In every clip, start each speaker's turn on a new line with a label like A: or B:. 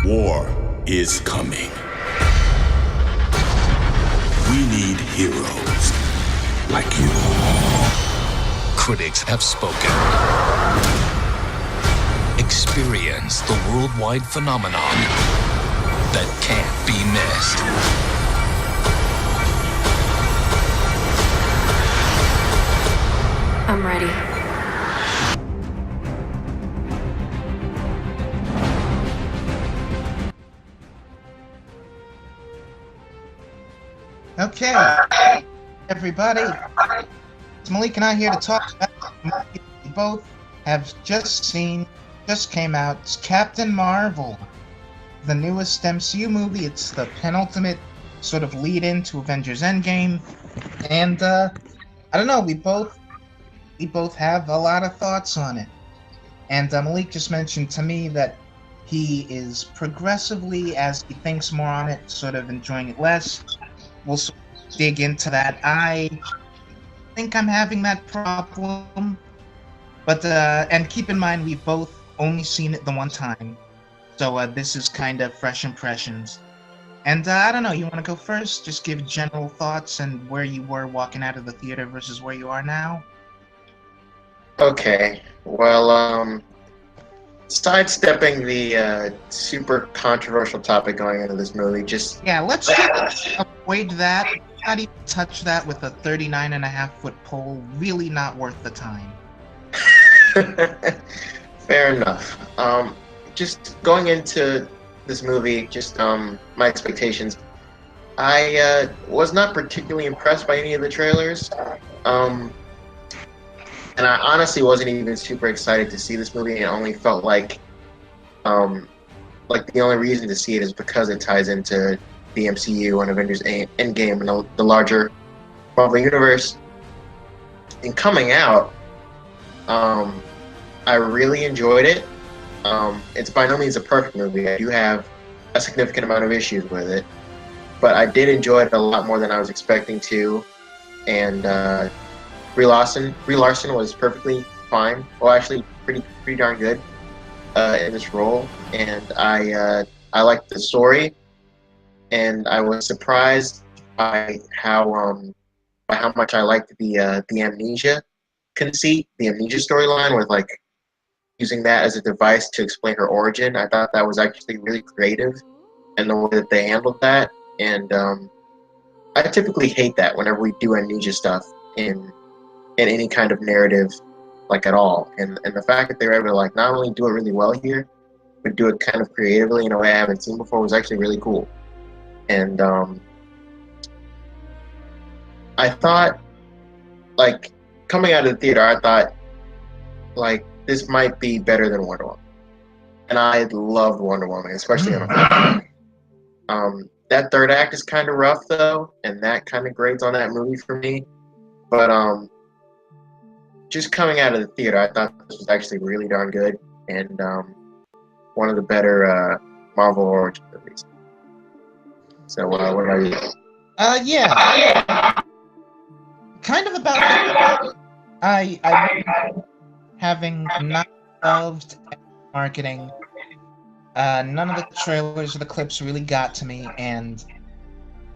A: War is coming. We need heroes like you.
B: Critics have spoken. Experience the worldwide phenomenon that can't be missed.
C: I'm ready.
D: Okay, everybody. It's Malik and I here to talk about the movie we both have just came out. It's Captain Marvel, the newest MCU movie. It's the penultimate sort of lead-in to Avengers Endgame. And, I don't know, we both have a lot of thoughts on it. And Malik just mentioned to me that he is progressively, as he thinks more on it, sort of enjoying it less. We'll dig into that. I think I'm having that problem, but and keep in mind we've both only seen it the one time, so this is kind of fresh impressions. And I don't know, you want to go first? Just give general thoughts and where you were walking out of the theater versus where you are now.
E: Okay, well, sidestepping the super controversial topic going into this movie,
D: Let's just avoid that. Not even touch that with a 39.5-foot pole. Really not worth the time.
E: Fair enough. Just going into this movie, my expectations. I was not particularly impressed by any of the trailers. And I honestly wasn't even super excited to see this movie. It only felt like the only reason to see it is because it ties into the MCU and Avengers Endgame and the larger Marvel universe. And coming out, I really enjoyed it. It's by no means a perfect movie. I do have a significant amount of issues with it, but I did enjoy it a lot more than I was expecting to. And Brie Larson was perfectly fine. Well, actually, pretty darn good in this role. And I liked the story, and I was surprised by how much I liked the amnesia conceit, the amnesia storyline, with like using that as a device to explain her origin. I thought that was actually really creative, and the way that they handled that. And I typically hate that whenever we do amnesia stuff in any kind of narrative, like at all. And the fact that they were able to like not only do it really well here, but do it kind of creatively in a way I haven't seen before was actually really cool. And I thought, like, coming out of the theater, I thought, like, this might be better than Wonder Woman. And I loved Wonder Woman, especially on a that third act is kind of rough, though, and that kind of grades on that movie for me. But just coming out of the theater, I thought this was actually really darn good, and one of the better Marvel origin movies. So, what about you?
D: Kind of about that. I having not loved marketing. None of the trailers or the clips really got to me, and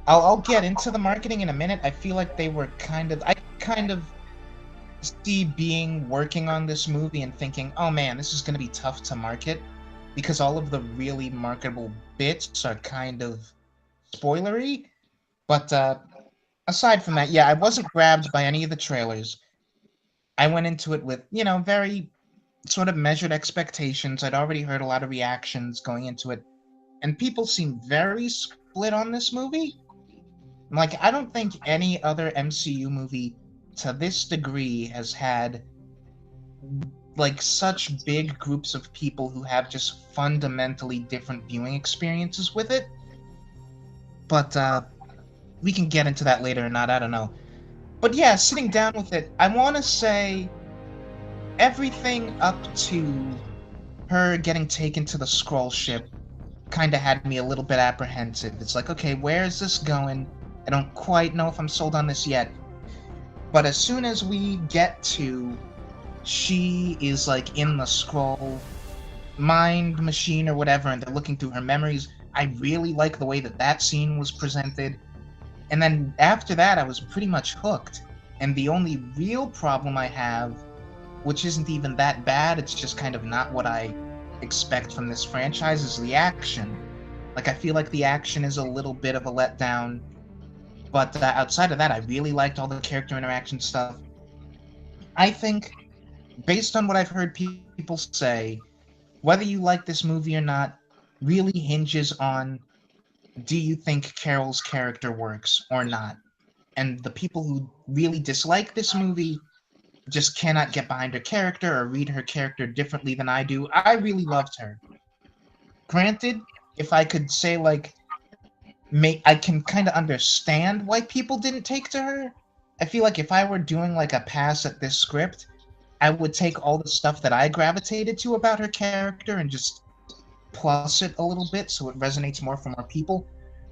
D: I'll get into the marketing in a minute. I feel like they were I kind of see being working on this movie and thinking, oh man, this is going to be tough to market because all of the really marketable bits are kind of spoilery. But aside from that, yeah, I wasn't grabbed by any of the trailers. I went into it with, very sort of measured expectations. I'd already heard a lot of reactions going into it, and people seem very split on this movie. Like, I don't think any other MCU movie to this degree has had like such big groups of people who have just fundamentally different viewing experiences with it. But we can get into that later or not, I don't know. But yeah, sitting down with it, I want to say everything up to her getting taken to the Skrull ship kind of had me a little bit apprehensive. It's like, okay, where is this going? I don't quite know if I'm sold on this yet. But as soon as we get to she is like in the Skrull mind machine or whatever, and they're looking through her memories. I really like the way that scene was presented. And then after that, I was pretty much hooked. And the only real problem I have, which isn't even that bad, it's just kind of not what I expect from this franchise, is the action. Like, I feel like the action is a little bit of a letdown. But outside of that, I really liked all the character interaction stuff. I think, based on what I've heard people say, whether you like this movie or not really hinges on, do you think Carol's character works or not? And the people who really dislike this movie just cannot get behind her character or read her character differently than I do. I really loved her. Granted, if I could say, like, I can kind of understand why people didn't take to her. I feel like if I were doing like a pass at this script, I would take all the stuff that I gravitated to about her character and just plus it a little bit so it resonates more for more people.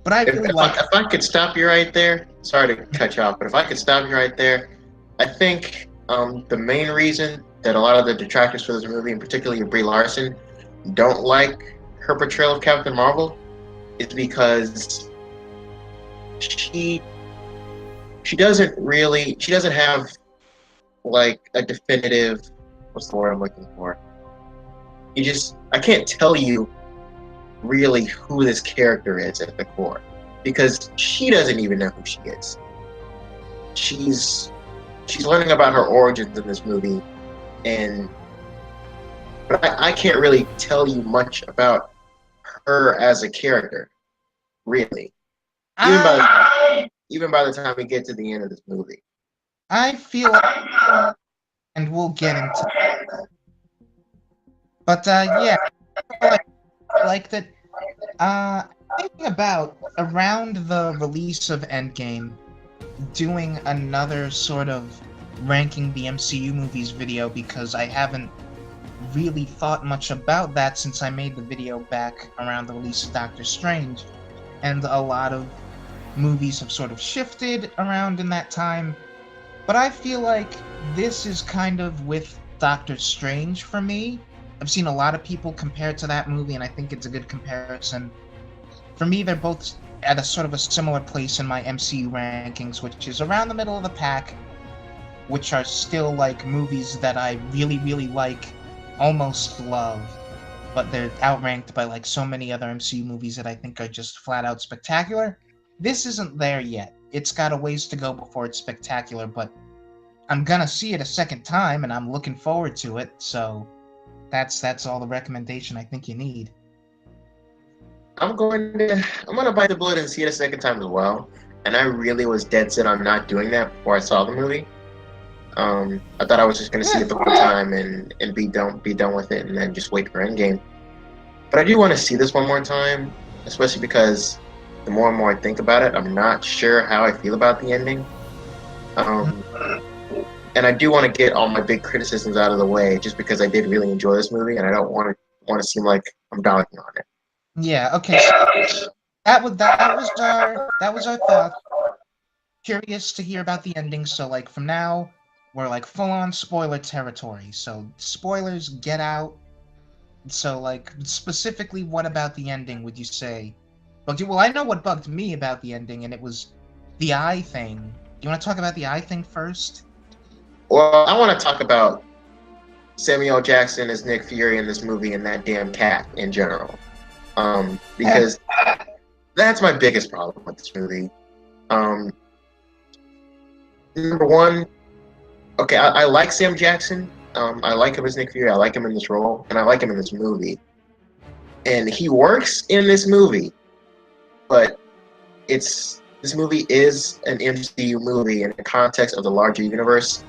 D: But I really like.
E: If I could stop you right there, sorry to cut you off, but if I could stop you right there, I think the main reason that a lot of the detractors for this movie, and particularly Brie Larson, don't like her portrayal of Captain Marvel is because she doesn't have like a definitive, what's the word I'm looking for? I can't tell you really who this character is at the core because she doesn't even know who she is. She's learning about her origins in this movie, but I can't really tell you much about her as a character, really. Even by the time we get to the end of this movie.
D: I feel like, and we'll get into it. But yeah, I like that. Thinking about around the release of Endgame, doing another sort of ranking the MCU movies video because I haven't really thought much about that since I made the video back around the release of Doctor Strange, and a lot of movies have sort of shifted around in that time. But I feel like this is kind of with Doctor Strange for me. I've seen a lot of people compare it to that movie, and I think it's a good comparison. For me, they're both at a sort of a similar place in my MCU rankings, which is around the middle of the pack, which are still like movies that I really, really like, almost love, but they're outranked by like so many other MCU movies that I think are just flat out spectacular. This isn't there yet. It's got a ways to go before it's spectacular, but I'm gonna see it a second time, and I'm looking forward to it, so that's all the recommendation I think you need.
E: I'm gonna bite the bullet and see it a second time as well. And I really was dead set on not doing that before I saw the movie. I thought I was just gonna see it the whole time and be done with it, and then just wait for Endgame. But I do want to see this one more time, especially because the more and more I think about it, I'm not sure how I feel about the ending. And I do want to get all my big criticisms out of the way, just because I did really enjoy this movie, and I don't want to seem like I'm dogging on it.
D: Yeah. Okay. So that was our thought. Curious to hear about the ending. So like from now, we're like full on spoiler territory. So spoilers, get out. So like specifically, what about the ending would you say bugged you? Well, I know what bugged me about the ending, and it was the eye thing. Do you want to talk about the eye thing first?
E: Well, I want to talk about Samuel Jackson as Nick Fury in this movie and that damn cat in general. Because that's my biggest problem with this movie. Number one, okay, I like Sam Jackson. I like him as Nick Fury. I like him in this role, and I like him in this movie. And he works in this movie, but this movie is an MCU movie in the context of the larger universe.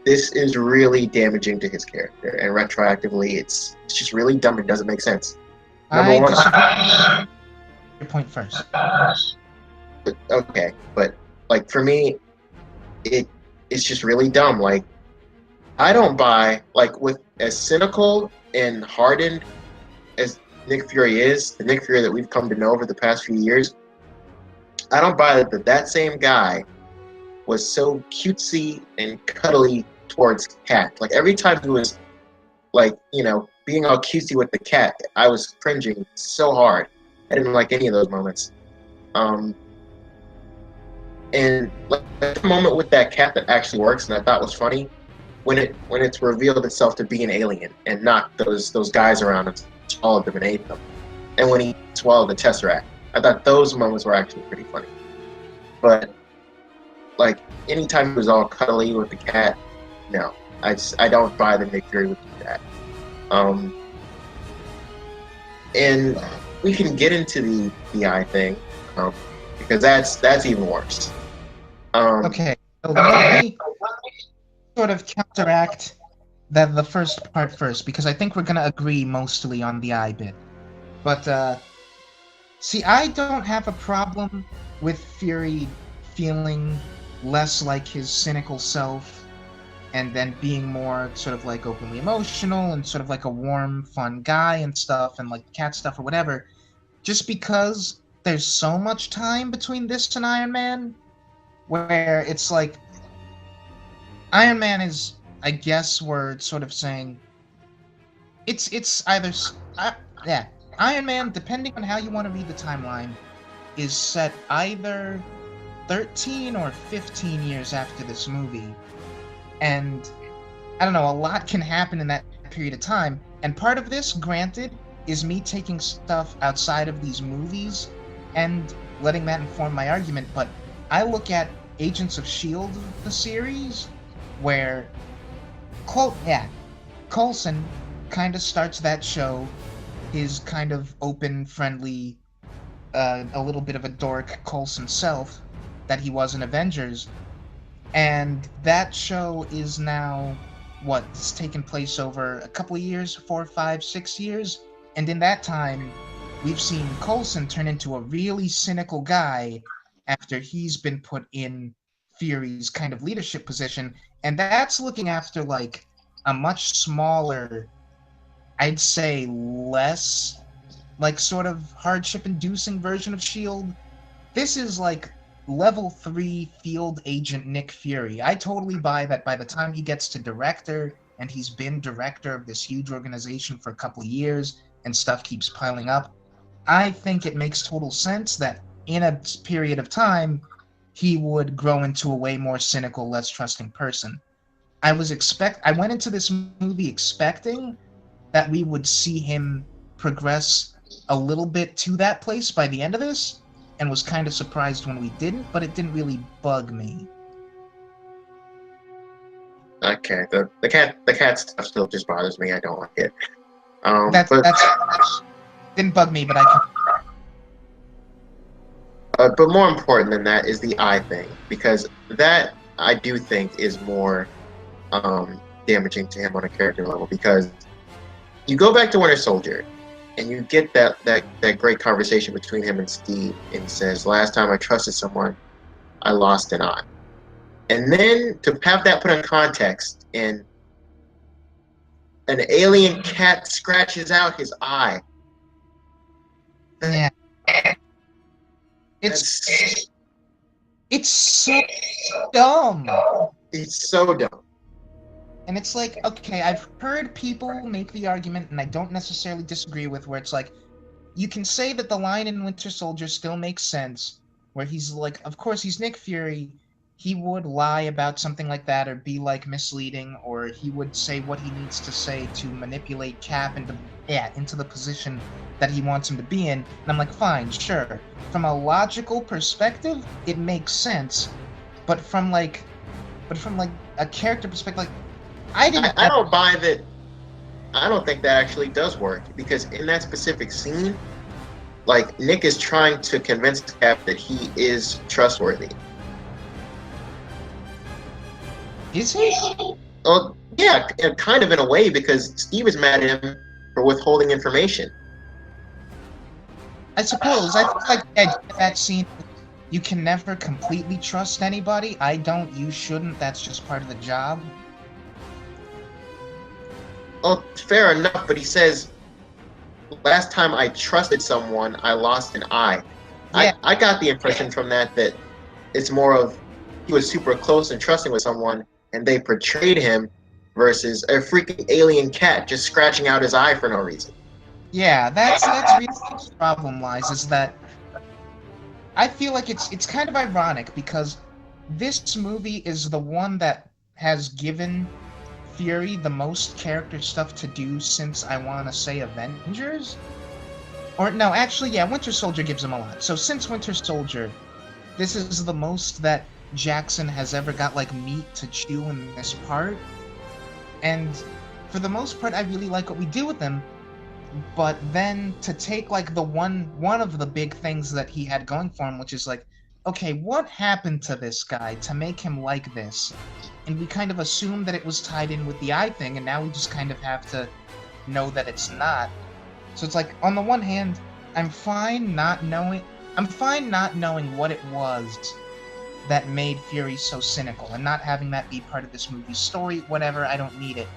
E: This is really damaging to his character, and retroactively, it's just really dumb. It doesn't make sense. Number one,
D: your point first.
E: Okay, but like for me, it's just really dumb. Like I don't buy, like, with as cynical and hardened as Nick Fury is, the Nick Fury that we've come to know over the past few years. I don't buy that same guy was so cutesy and cuddly towards Cat. Like every time he was, like, being all cutesy with the cat, I was cringing so hard. I didn't like any of those moments. And like the moment with that cat that actually works, and I thought was funny, when it's revealed itself to be an alien and not those guys around and swallowed them and ate them, and when he swallowed the Tesseract, I thought those moments were actually pretty funny. But like anytime he was all cuddly with the cat, no, I don't buy the Nick Fury would do that. And we can get into the eye thing, because that's even worse.
D: Okay, so let me sort of counteract the first part first, because I think we're going to agree mostly on the eye bit. But, see, I don't have a problem with Fury feeling less like his cynical self and then being more sort of like openly emotional and sort of like a warm, fun guy and stuff and like cat stuff or whatever, just because there's so much time between this and Iron Man, where it's like Iron Man is, I guess we're sort of saying it's either yeah, Iron Man, depending on how you want to read the timeline, is set either 13 or 15 years after this movie. And I don't know, a lot can happen in that period of time. And part of this, granted, is me taking stuff outside of these movies and letting that inform my argument. But I look at Agents of S.H.I.E.L.D., the series, where Coulson kind of starts that show, his kind of open, friendly, a little bit of a dork Coulson self that he was in Avengers. And that show is now, it's taken place over a couple of years, 4, 5, 6 years. And in that time, we've seen Coulson turn into a really cynical guy after he's been put in Fury's kind of leadership position. And that's looking after, like, a much smaller, I'd say less, like, sort of hardship-inducing version of S.H.I.E.L.D. This is, like, level 3 field agent Nick Fury. I totally buy that by the time he gets to director, and he's been director of this huge organization for a couple of years, and stuff keeps piling up, I think it makes total sense that in a period of time, he would grow into a way more cynical, less trusting person. I went into this movie expecting that we would see him progress a little bit to that place by the end of this, and was kind of surprised when we didn't, but it didn't really bug me.
E: Okay, the cat stuff still just bothers me. I don't like it.
D: That's didn't bug me, but I can.
E: But more important than that is the eye thing, because that I do think is more damaging to him on a character level. Because you go back to Winter Soldier, and you get that great conversation between him and Steve, and he says, "Last time I trusted someone, I lost an eye." And then to have that put in context, and an alien cat scratches out his eye.
D: Yeah. It's so dumb.
E: It's so dumb.
D: And it's like, okay, I've heard people make the argument, and I don't necessarily disagree with, where it's like, you can say that the line in Winter Soldier still makes sense, where he's like, of course, he's Nick Fury, he would lie about something like that, or be, like, misleading, or he would say what he needs to say to manipulate Cap into the position that he wants him to be in. And I'm like, fine, sure. From a logical perspective, it makes sense. But from a character perspective, like, I
E: don't buy that. I don't think that actually does work, because in that specific scene, like, Nick is trying to convince Cap that he is trustworthy.
D: Is he?
E: Oh, yeah, kind of in a way, because Steve is mad at him for withholding information.
D: I suppose. I think, like, that scene, you can never completely trust anybody. I don't, you shouldn't, that's just part of the job.
E: Well, fair enough, but he says, "Last time I trusted someone, I lost an eye." Yeah. I got the impression from that it's more of he was super close and trusting with someone, and they portrayed him versus a freaking alien cat just scratching out his eye for no reason.
D: Yeah, that's really where the problem lies, is that I feel like it's kind of ironic because this movie is the one that has given Fury the most character stuff to do since, I want to say, Avengers? Or no, actually, yeah, Winter Soldier gives him a lot. So since Winter Soldier, this is the most that Jackson has ever got like meat to chew in this part. And for the most part, I really like what we do with him. But then to take like the one of the big things that he had going for him, which is like, okay, what happened to this guy to make him like this? And we kind of assume that it was tied in with the eye thing, and now we just kind of have to know that it's not. So it's like, on the one hand, I'm fine not knowing what it was that made Fury so cynical, and not having that be part of this movie's story, whatever, I don't need it.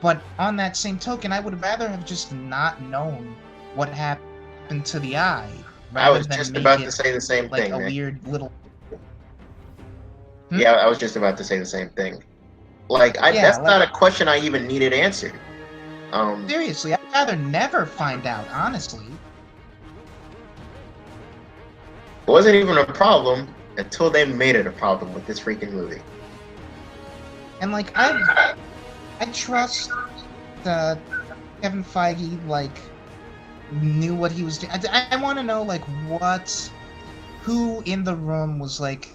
D: But on that same token, I would rather have just not known what happened to the eye.
E: I was just about to say the same thing.
D: Like a weird little...
E: Yeah, I was just about to say the same thing. That's not a question I even needed answered.
D: Seriously, I'd rather never find out, honestly.
E: It wasn't even a problem until they made it a problem with this freaking movie.
D: And like, I trust Kevin Feige, like, knew what he was doing. I want to know, like, who in the room was, like,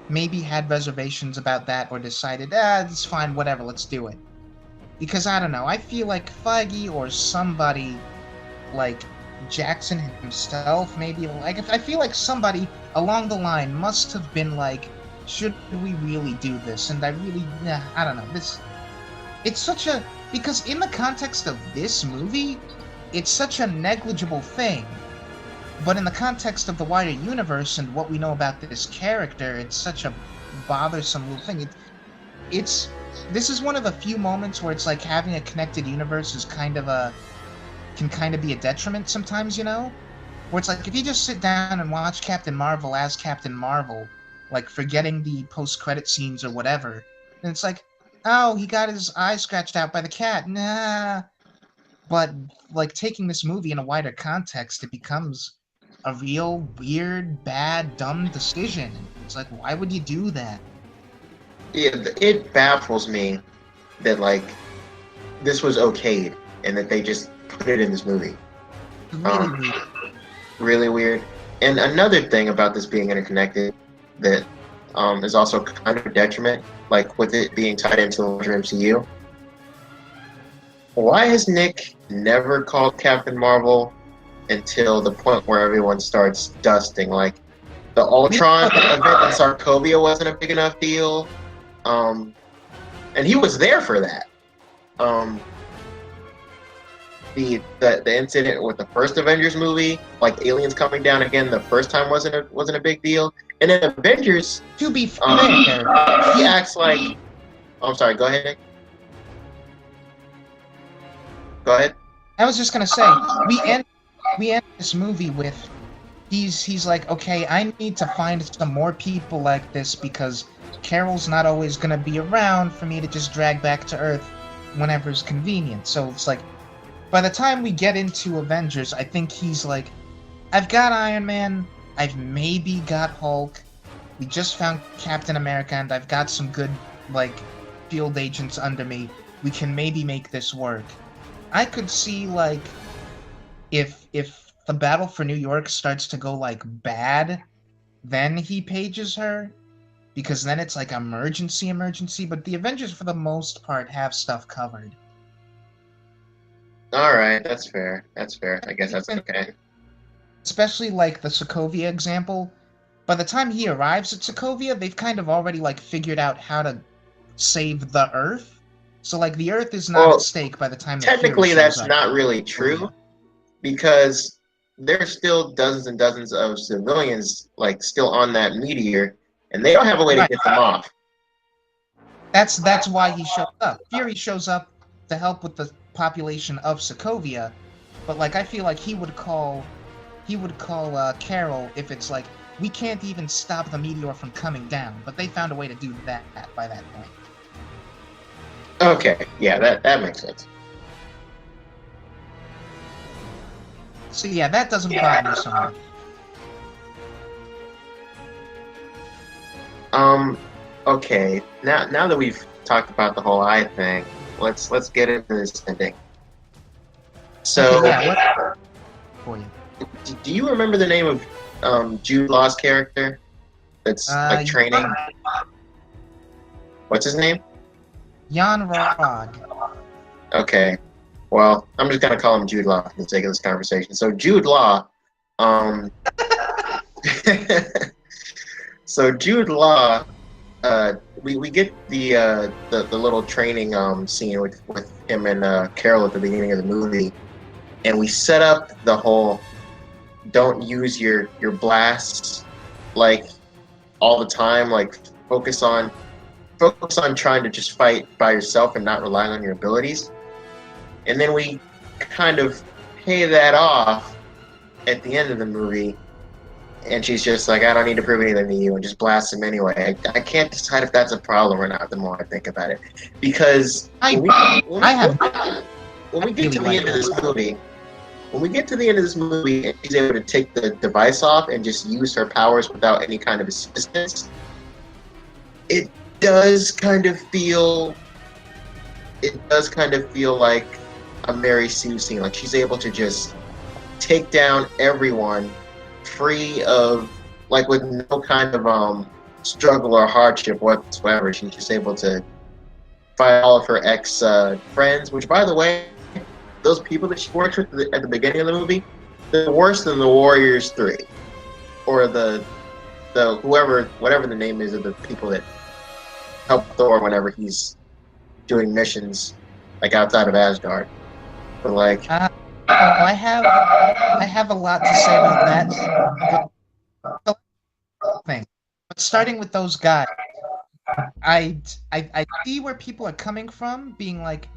D: maybe had reservations about that or decided, it's fine, whatever, let's do it. Because, I don't know, I feel like Feige or somebody, like, Jackson himself, maybe, like, I feel like somebody along the line must have been like, should we really do this? And I really, I don't know, it's such a, because in the context of this movie, it's such a negligible thing. But in the context of the wider universe and what we know about this character, it's such a bothersome little thing. This is one of the few moments where it's like having a connected universe is can kind of be a detriment sometimes, you know? Where it's like, if you just sit down and watch Captain Marvel as Captain Marvel, like forgetting the post-credit scenes or whatever, then it's like, oh, he got his eye scratched out by the cat, nah. But, like, taking this movie in a wider context, it becomes a real weird, bad, dumb decision. It's like, why would you do that?
E: Yeah, it baffles me that, like, this was okayed and that they just put it in this movie.
D: Really weird.
E: Really weird. And another thing about this being interconnected that is also kind of a detriment, like with it being tied into the larger MCU. Why has Nick never called Captain Marvel until the point where everyone starts dusting? Like, the Ultron event in Sokovia wasn't a big enough deal. And he was there for that. The incident with the first Avengers movie, like aliens coming down again, the first time wasn't a big deal. And in Avengers,
D: To be fair,
E: he acts like. Oh, I'm sorry. Go ahead, Nick. Go ahead.
D: I was just gonna say, we end this movie with he's like, okay, I need to find some more people like this because Carol's not always gonna be around for me to just drag back to Earth whenever it's convenient. So it's like, by the time we get into Avengers, I think he's like, I've got Iron Man, I've maybe got Hulk, we just found Captain America, and I've got some good, like, field agents under me. We can maybe make this work. I could see, like, if the battle for New York starts to go, like, bad, then he pages her, because then it's, like, emergency, but the Avengers, for the most part, have stuff covered.
E: Alright, that's fair. I guess that's okay.
D: Especially, like, the Sokovia example. By the time he arrives at Sokovia, they've kind of already, like, figured out how to save the Earth. So, like, the Earth is not at stake by the time that
E: technically
D: Fury shows
E: that's
D: up.
E: not really true, because there's still dozens and dozens of civilians, like, still on that meteor, and they don't have a way to get them off.
D: That's why he shows up. Fury shows up to help with the population of Sokovia, but, like, I feel like he would call Carol if it's like, we can't even stop the meteor from coming down, but they found a way to do that by that point.
E: Okay, yeah, that makes sense.
D: So yeah, that doesn't bother me so much.
E: Um, okay. Now that we've talked about the whole eye thing, let's get into this ending. So,
D: Okay, yeah, what for you?
E: do you remember the name of Jude Law's character? That's like training. What's his name?
D: Jan Rog.
E: Okay. Well, I'm just gonna call him Jude Law for the sake of this conversation. So Jude Law, um, so Jude Law, we get the little training scene with him and Carol at the beginning of the movie, and we set up the whole don't use your blasts like all the time, like focus on trying to just fight by yourself and not relying on your abilities. And then we kind of pay that off at the end of the movie, and she's just like, I don't need to prove anything to you, and just blasts him anyway. I can't decide if that's a problem or not the more I think about it. Because when we get to the end of this movie, when we get to the end of this movie and she's able to take the device off and just use her powers without any kind of assistance, it does kind of feel like a Mary Sue scene. Like she's able to just take down everyone free of, like, with no kind of struggle or hardship whatsoever. She's just able to fight all of her ex friends, which, by the way, those people that she works with at the beginning of the movie, they're worse than the Warriors 3. Or the whatever the name is of the people that help Thor whenever he's doing missions, like, outside of Asgard. But, like...
D: I have a lot to say about that. Thing. But starting with those guys, I see where people are coming from, being like,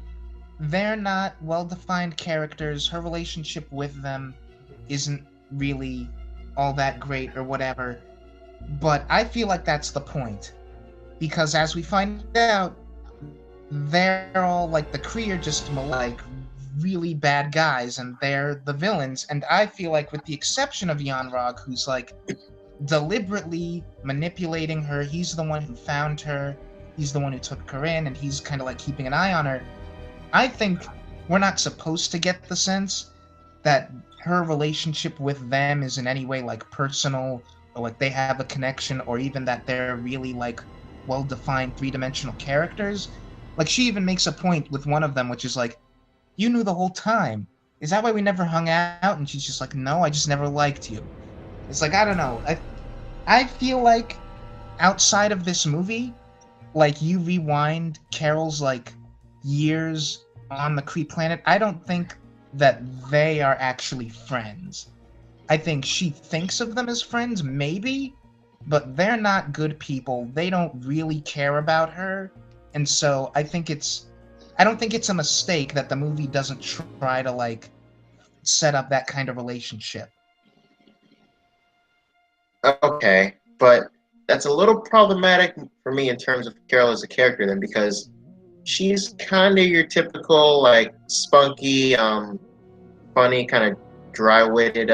D: they're not well-defined characters, her relationship with them isn't really all that great or whatever, but I feel like that's the point. Because as we find out, they're all, like, the Kree are just, like, really bad guys, and they're the villains, and I feel like, with the exception of Jan Rog, who's, like, deliberately manipulating her, he's the one who found her, he's the one who took her in, and he's kind of, like, keeping an eye on her. I think we're not supposed to get the sense that her relationship with them is in any way, like, personal, or like they have a connection, or even that they're really, like, well-defined three-dimensional characters. Like, she even makes a point with one of them, which is like, you knew the whole time. Is that why we never hung out? And she's just like, no, I just never liked you. It's like, I don't know. I feel like outside of this movie, like, you rewind Carol's, like, years on the Kree planet, I don't think that they are actually friends. I think she thinks of them as friends, maybe, but they're not good people. They don't really care about her, and so I don't think it's a mistake that the movie doesn't try to, like, set up that kind of relationship.
E: Okay, but that's a little problematic for me in terms of Carol as a character then, because she's kind of your typical, like, spunky, funny, kind of dry-witted,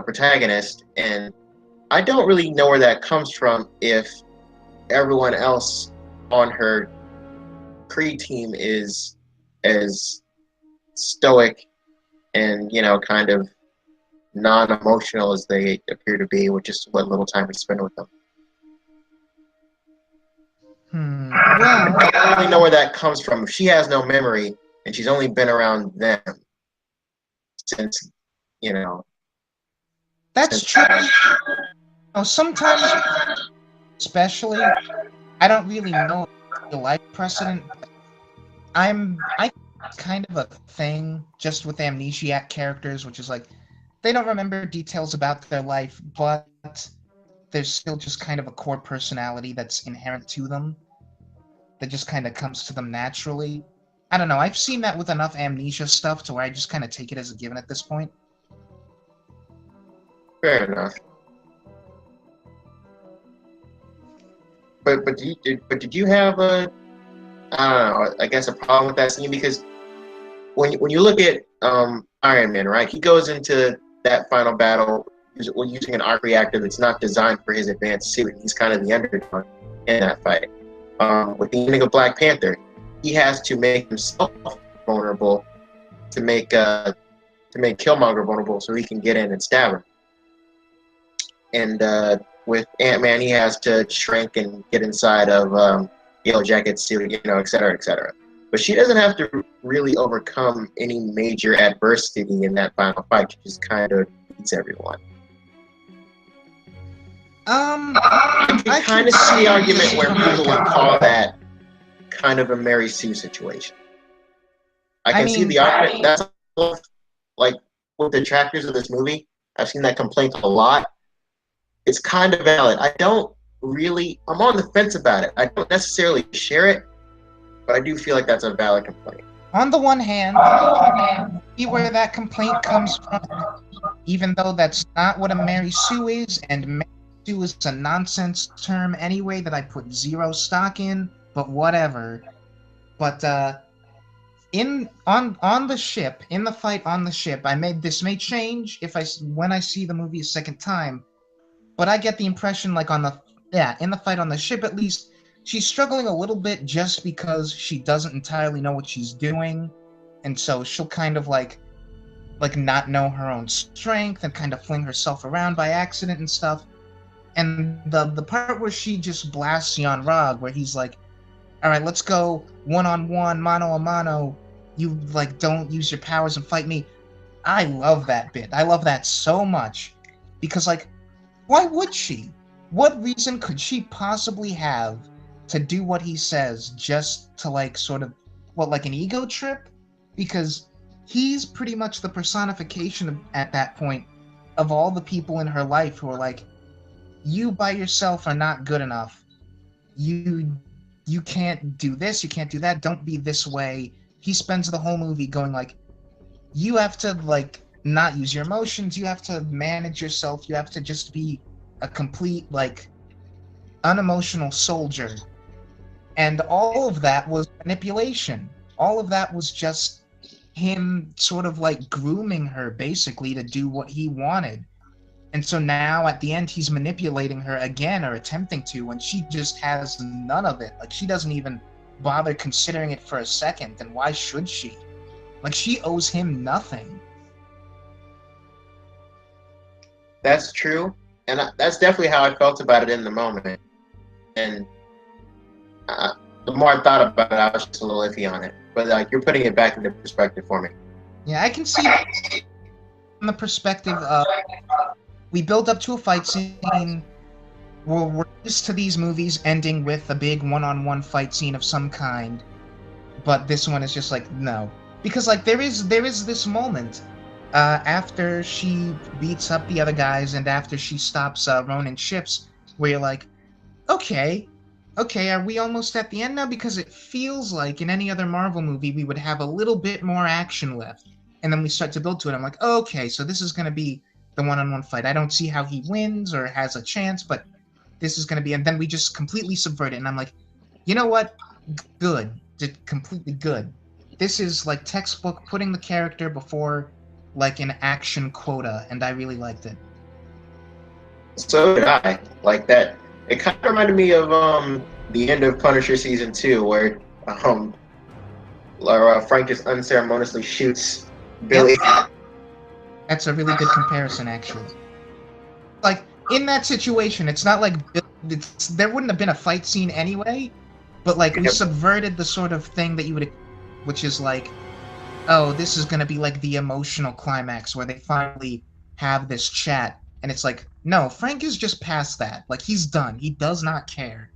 E: protagonist, and I don't really know where that comes from if everyone else on her Kree team is as stoic and, kind of non-emotional as they appear to be, with just what little time we spend with them.
D: Well,
E: I don't really know where that comes from. If she has no memory and she's only been around them since,
D: that's true. Oh, sometimes, especially, I don't really know the life precedent. I kind of a thing just with amnesiac characters, which is like, they don't remember details about their life, but there's still just kind of a core personality that's inherent to them that just kind of comes to them naturally. I don't know. I've seen that with enough amnesia stuff to where I just kind of take it as a given at this point.
E: Fair enough. did you have a, I don't know, I guess a problem with that scene? Because when you look at Iron Man, right, he goes into that final battle using an arc reactor that's not designed for his advanced suit. He's kind of the underdog in that fight. With the ending of Black Panther, he has to make himself vulnerable to make Killmonger vulnerable so he can get in and stab him. And with Ant-Man, he has to shrink and get inside of Yellow Jacket's suit, et cetera, et cetera. But she doesn't have to really overcome any major adversity in that final fight. She just kind of beats everyone. I can kind of see the argument where people would call that kind of a Mary Sue situation. I can see the argument. That's like with the detractors of this movie. I've seen that complaint a lot. It's kind of valid. I'm on the fence about it. I don't necessarily share it, but I do feel like that's a valid complaint.
D: On the one hand, see where that complaint comes from, even though that's not what a Mary Sue is, and Mary Sue is a nonsense term anyway that I put zero stock in, but whatever. But on the ship, in the fight on the ship, this may change when I see the movie a second time, but I get the impression like in the fight on the ship at least, she's struggling a little bit just because she doesn't entirely know what she's doing, and so she'll kind of like not know her own strength and kind of fling herself around by accident and stuff. And the part where she just blasts Jan Rog, where he's like, all right, let's go one-on-one, mano-a-mano, you don't use your powers and fight me. I love that bit. I love that so much, because why would she? What reason could she possibly have to do what he says just to sort of an ego trip? Because he's pretty much the personification at that point of all the people in her life who are like, you by yourself are not good enough. You can't do this, you can't do that, don't be this way. He spends the whole movie going you have to not use your emotions, you have to manage yourself, you have to just be a complete unemotional soldier. And all of that was manipulation. All of that was just him sort of grooming her basically to do what he wanted. And so now at the end he's manipulating her again, or attempting to, and she just has none of it. She doesn't even bother considering it for a second, and why should she? She owes him nothing.
E: That's true, and that's definitely how I felt about it in the moment. And the more I thought about it, I was just a little iffy on it. But you're putting it back into perspective for me.
D: Yeah, I can see that from the perspective of, we build up to a fight scene. We're used to these movies ending with a big one-on-one fight scene of some kind, but this one is just no, because there is this moment after she beats up the other guys and after she stops Ronin's ships, where you're okay, are we almost at the end now? Because it feels like in any other Marvel movie we would have a little bit more action left, and then we start to build to it. I'm okay, so this is going to be the one-on-one fight. I don't see how he wins or has a chance, but this is going to be, and then we just completely subvert it, and I'm you know what? Good. Completely good. This is textbook putting the character before an action quota, and I really liked it.
E: So did I. That. It kind of reminded me of the end of Punisher season 2, where Frank just unceremoniously shoots Billy.
D: Yep. That's a really good comparison, actually. In that situation, it's not there wouldn't have been a fight scene anyway, but we subverted the sort of thing that you would, which is oh, this is going to be the emotional climax where they finally have this chat, and it's no, Frank is just past that. He's done. He does not care.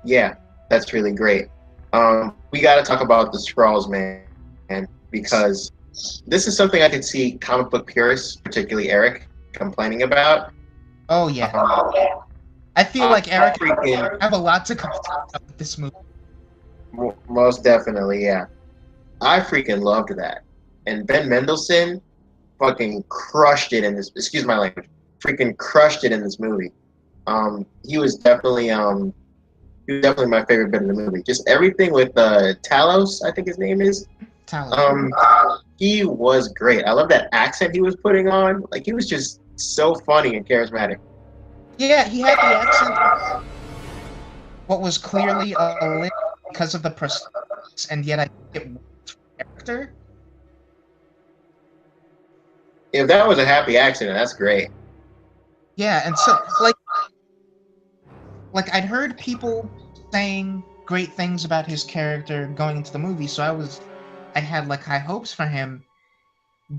E: Yeah, that's really great. We got to talk about the Skrulls, man, because this is something I could see comic book purists, particularly Eric, complaining about.
D: Oh yeah, I feel Eric have a lot to complain about with this movie.
E: Most definitely, yeah. I freaking loved that, and Ben Mendelsohn fucking crushed it in this. Excuse my language. freaking crushed it in this movie. He was definitely my favorite bit of the movie. Just everything with Talos, I think his name is.
D: Talos.
E: He was great. I love that accent he was putting on. Like, he was just so funny and charismatic.
D: Yeah, he had the accent. What was clearly a little because of the prosthetics, and yet I think it worked for the character.
E: If that was a happy accident, that's great.
D: Yeah, and so like I'd heard people saying great things about his character going into the movie, so I had like high hopes for him.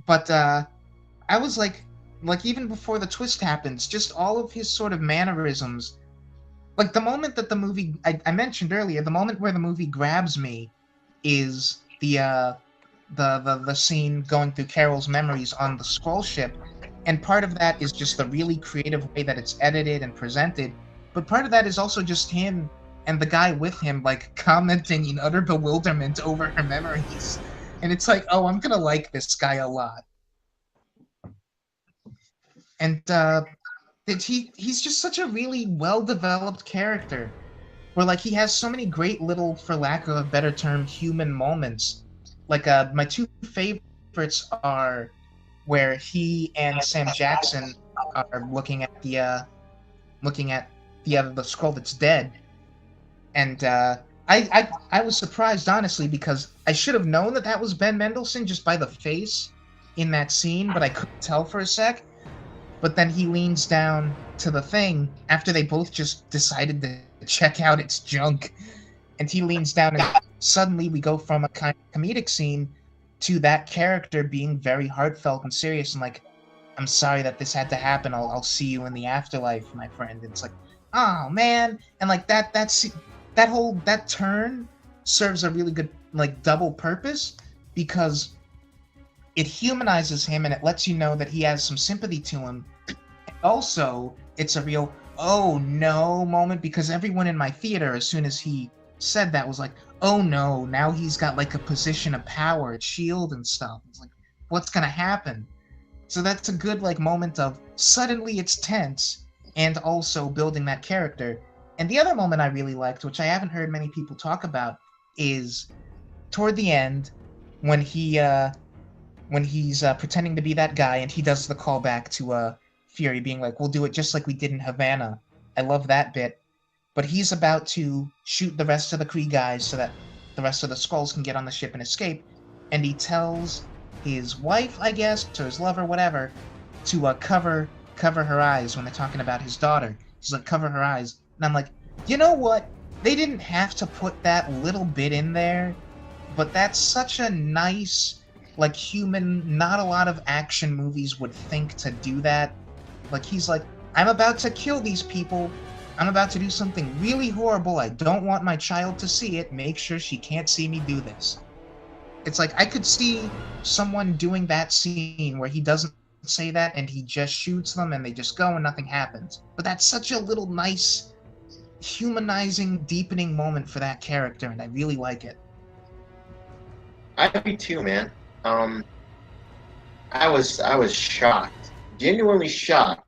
D: But I was like even before the twist happens, just all of his sort of mannerisms. Like the moment that the movie I mentioned earlier, the moment where the movie grabs me is the scene going through Carol's memories on the scroll ship. And part of that is just the really creative way that it's edited and presented. But part of that is also just him and the guy with him, like, commenting in utter bewilderment over her memories. And it's like, oh, I'm gonna like this guy a lot. And he's just such a really well-developed character. Where, like, he has so many great little, for lack of a better term, human moments. Like, my two favorites are where he and Sam Jackson are looking at the scroll that's dead, and I was surprised, honestly, because I should have known that was Ben Mendelsohn just by the face in that scene, but I couldn't tell for a sec. But then he leans down to the thing after they both just decided to check out its junk, and he leans down, and suddenly we go from a kind of comedic scene to that character being very heartfelt and serious and like, I'm sorry that this had to happen. I'll see you in the afterlife, my friend. And it's like, oh man, and like that turn serves a really good like double purpose because it humanizes him and it lets you know that he has some sympathy to him. And also, it's a real oh no moment because everyone in my theater, as soon as he said that, was like, oh no, now he's got like a position of power at S.H.I.E.L.D. and stuff. It's like, what's gonna happen? So that's a good like moment of suddenly it's tense and also building that character. And the other moment I really liked, which I haven't heard many people talk about, is toward the end when he's pretending to be that guy and he does the callback to Fury being like, we'll do it just like we did in Havana. I love that bit. But he's about to shoot the rest of the Kree guys so that the rest of the Skrulls can get on the ship and escape. And he tells his wife, I guess, or his lover, whatever, to cover her eyes when they're talking about his daughter. He's like, cover her eyes. And I'm like, you know what? They didn't have to put that little bit in there, but that's such a nice, like, human, not a lot of action movies would think to do that. Like, he's like, I'm about to kill these people. I'm about to do something really horrible. I don't want my child to see it. Make sure she can't see me do this. It's like, I could see someone doing that scene where he doesn't say that and he just shoots them and they just go and nothing happens. But that's such a little nice, humanizing, deepening moment for that character, and I really like it.
E: I do too, man. I was shocked, genuinely shocked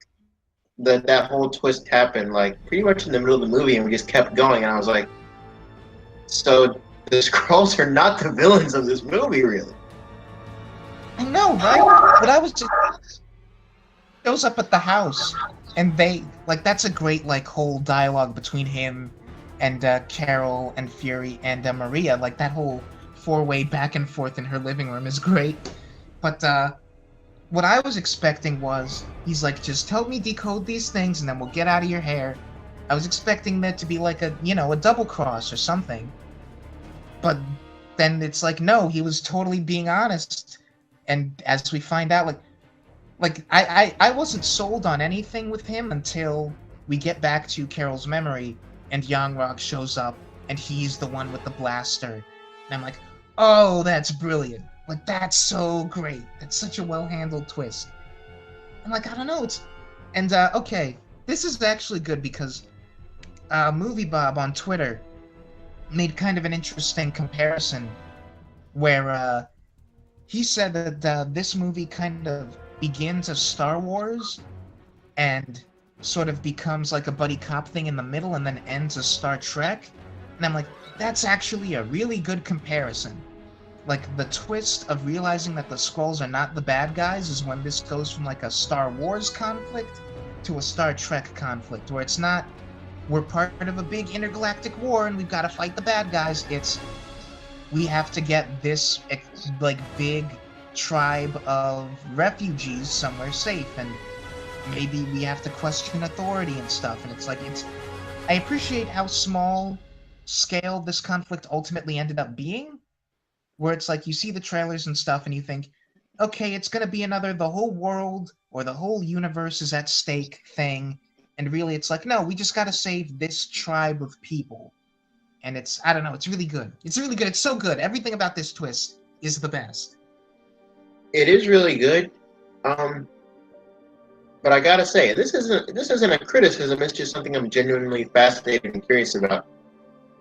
E: that whole twist happened, like, pretty much in the middle of the movie, and we just kept going, and I was like, so the Skrulls are not the villains of this movie, really?
D: I know, right? But I was just... shows up at the house, and they... like, that's a great, like, whole dialogue between him and Carol and Fury and Maria. Like, that whole four-way back and forth in her living room is great. But, what I was expecting was, he's like, just help me decode these things and then we'll get out of your hair. I was expecting there to be like a double cross or something. But then it's like, no, he was totally being honest. And as we find out, I wasn't sold on anything with him until we get back to Carol's memory and Yangrok shows up and he's the one with the blaster. And I'm like, oh, that's brilliant. Like, that's so great. That's such a well-handled twist. And, like, I don't know, it's... And, okay, this is actually good because Movie Bob on Twitter made kind of an interesting comparison where he said that this movie kind of begins as Star Wars and sort of becomes like a buddy cop thing in the middle and then ends as Star Trek. And I'm like, that's actually a really good comparison. Like, the twist of realizing that the Skrulls are not the bad guys is when this goes from like a Star Wars conflict to a Star Trek conflict, where it's not, we're part of a big intergalactic war and we've got to fight the bad guys. It's, we have to get this like big tribe of refugees somewhere safe, and maybe we have to question authority and stuff. And it's like, I appreciate how small scale this conflict ultimately ended up being, where it's like you see the trailers and stuff and you think, okay, it's going to be another the whole world or the whole universe is at stake thing. And really it's like, no, we just got to save this tribe of people. And it's, I don't know, it's really good. It's really good. It's so good. Everything about this twist is the best.
E: It is really good. But I gotta say, this isn't a criticism. It's just something I'm genuinely fascinated and curious about.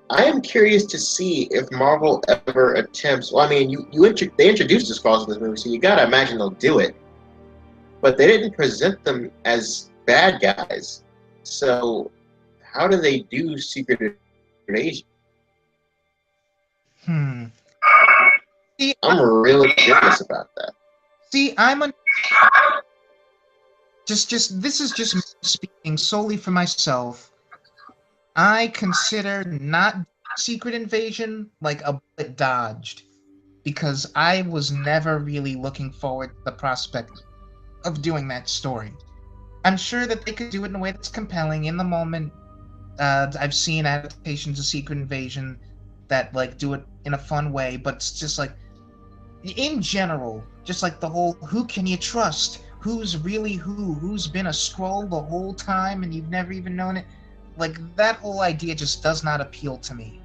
E: I am curious to see if Marvel ever attempts. Well, I mean, they introduced the Skrulls in this movie, so you gotta imagine they'll do it. But they didn't present them as bad guys. So, how do they do Secret Invasion?
D: See,
E: I'm really curious about that.
D: See, this is just me speaking solely for myself. I consider not Secret Invasion like a bullet dodged, because I was never really looking forward to the prospect of doing that story. I'm sure that they could do it in a way that's compelling. In the moment, I've seen adaptations of Secret Invasion that like do it in a fun way, but it's just like, in general, just like the whole who can you trust? Who's really who's been a Skrull the whole time and you've never even known it? Like, that whole idea just does not appeal to me.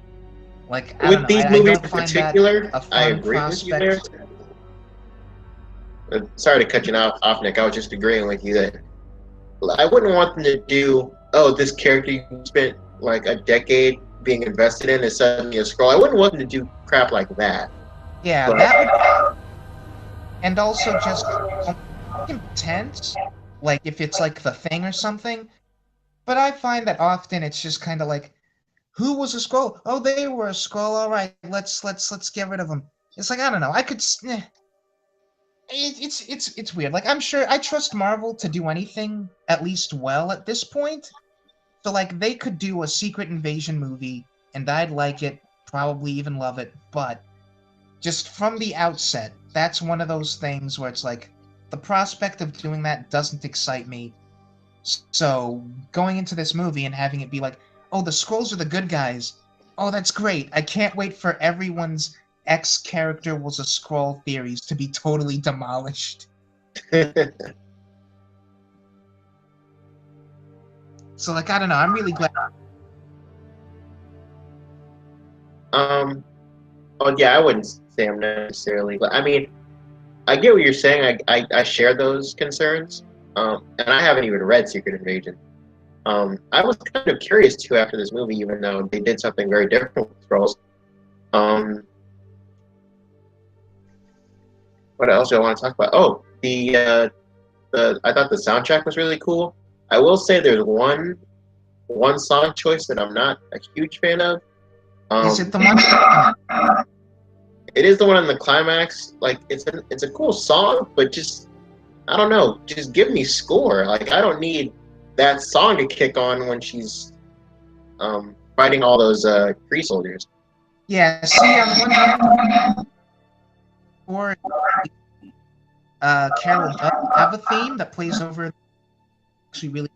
D: Like, I don't know,
E: these
D: I
E: movies
D: don't
E: in
D: find
E: particular,
D: that a fun
E: I agree
D: prospect.
E: with you there. Sorry to cut you off, Nick. I was just agreeing with you that I wouldn't want them to do, oh, this character you spent like a decade being invested in is suddenly a Skrull. I wouldn't want them to do crap like that.
D: Yeah,
E: But
D: that would... And also just intense, like if it's like The Thing or something. But I find that often it's just kind of like, who was a Skrull? Oh, they were a Skrull. All right, let's get rid of them. It's like, I don't know. I could... It's weird. Like, I'm sure I trust Marvel to do anything at least well at this point. So like, they could do a Secret Invasion movie and I'd like it, probably even love it, but just from the outset, that's one of those things where it's like, the prospect of doing that doesn't excite me. So going into this movie and having it be like, oh, the Skrulls are the good guys. Oh, that's great. I can't wait for everyone's X character was a Skrull theories to be totally demolished. So like, I don't know. I'm really glad.
E: Oh yeah, I wouldn't say I'm necessarily, but I mean, I get what you're saying. I share those concerns. And I haven't even read Secret Invasion. I was kind of curious too after this movie, even though they did something very different with Skrulls. What else do I want to talk about? Oh, I thought the soundtrack was really cool. I will say there's one song choice that I'm not a huge fan of.
D: Is it the one?
E: It is the one in the climax. Like, it's a cool song, but just, I don't know. Just give me score. Like, I don't need that song to kick on when she's fighting all those Kree soldiers.
D: Yeah. See, on one hand, or Carol does have a theme that plays over. Actually, really.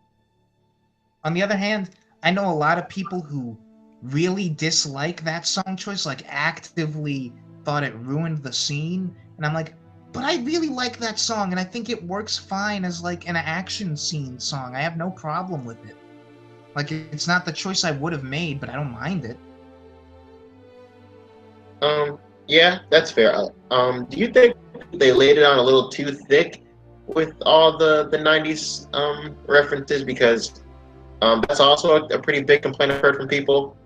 D: On the other hand, I know a lot of people who really dislike that song choice, like actively thought it ruined the scene, and I'm like, but I really like that song, and I think it works fine as like an action scene song. I have no problem with it. Like, it's not the choice I would have made, but I don't mind it.
E: Yeah, that's fair. Do you think they laid it on a little too thick with all the 90s references? Because that's also a pretty big complaint I've heard from people.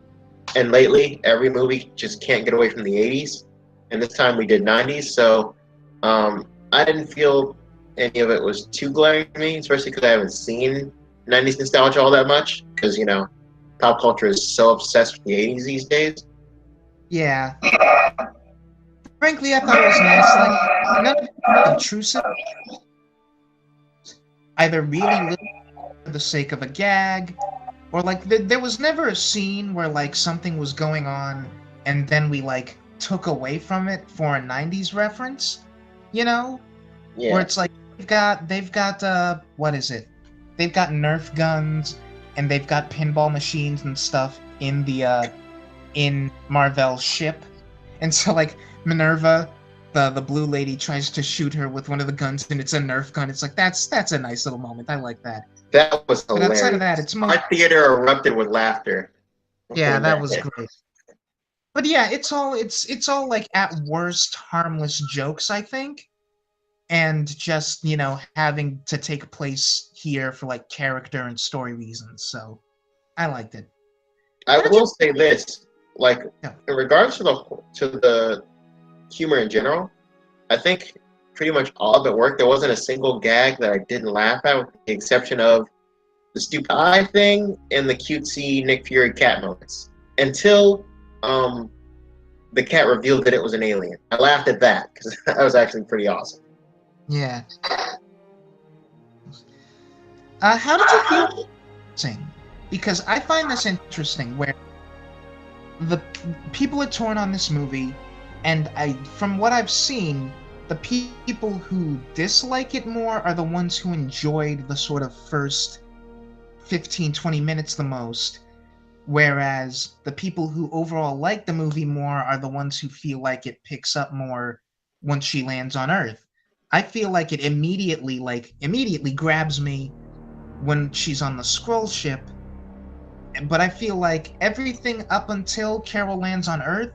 E: And lately, every movie just can't get away from the 80s. And this time we did 90s, so I didn't feel any of it was too glaring to me, especially because I haven't seen 90s nostalgia all that much. Because, pop culture is so obsessed with the 80s these days.
D: Yeah. Frankly, I thought it was nice. Like, none of it was obtrusive. Either really little for the sake of a gag, or like there was never a scene where like something was going on and then we like took away from it for a 90s reference,
E: Yeah.
D: where it's like they've got what is it? They've got Nerf guns and they've got pinball machines and stuff in the in Marvel's ship. And so like Minerva, the blue lady, tries to shoot her with one of the guns and it's a Nerf gun. It's like that's a nice little moment. I like that.
E: That was
D: But
E: hilarious.
D: outside of that, it's more
E: Our theater erupted with laughter.
D: yeah,
E: when
D: that was
E: hit.
D: great. But yeah, it's all like at worst harmless jokes, I think. And just, having to take place here for like character and story reasons. So I liked it.
E: I
D: How did
E: will
D: you-
E: say this, like
D: Yeah.
E: in regards to the humor in general, I think pretty much all of it worked. There wasn't a single gag that I didn't laugh at, with the exception of the stupid eye thing and the cutesy Nick Fury cat moments. Until the cat revealed that it was an alien. I laughed at that because that was actually pretty awesome.
D: Yeah. How did you feel sing? Because I find this interesting where the people are torn on this movie, and from what I've seen, the people who dislike it more are the ones who enjoyed the sort of first 15-20 minutes the most, whereas the people who overall like the movie more are the ones who feel like it picks up more once she lands on Earth. I feel like it immediately grabs me when she's on the scroll ship, but I feel like everything up until Carol lands on Earth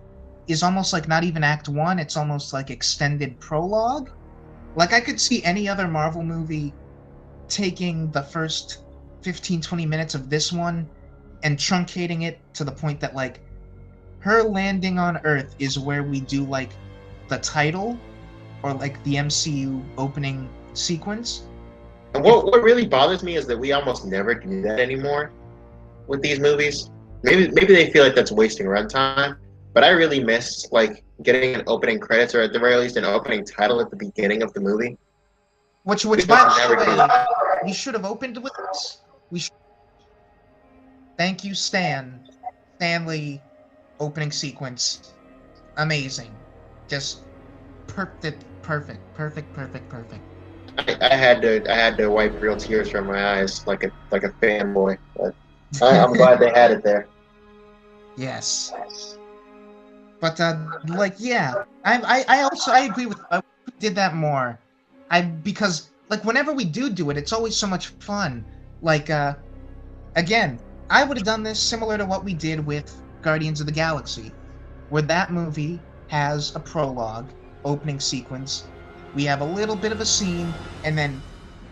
D: is almost like not even Act 1, it's almost like extended prologue. Like, I could see any other Marvel movie taking the first 15-20 minutes of this one and truncating it to the point that, like, her landing on Earth is where we do, like, the title or, like, the MCU opening sequence.
E: And what really bothers me is that we almost never do that anymore with these movies. Maybe they feel like that's wasting runtime, but I really miss like getting an opening credits or at the very least an opening title at the beginning of the movie.
D: Which
E: We
D: by
E: never
D: the
E: do
D: way,
E: that.
D: we should have opened with this. Thank you, Stanley opening sequence. Amazing. Just perfect.
E: I had to wipe real tears from my eyes like a fanboy. But I'm glad they had it there.
D: Yes. But yeah, I agree with I did that more. Because like whenever we do it, it's always so much fun. Like again, I would have done this similar to what we did with Guardians of the Galaxy, where that movie has a prologue, opening sequence. We have a little bit of a scene, and then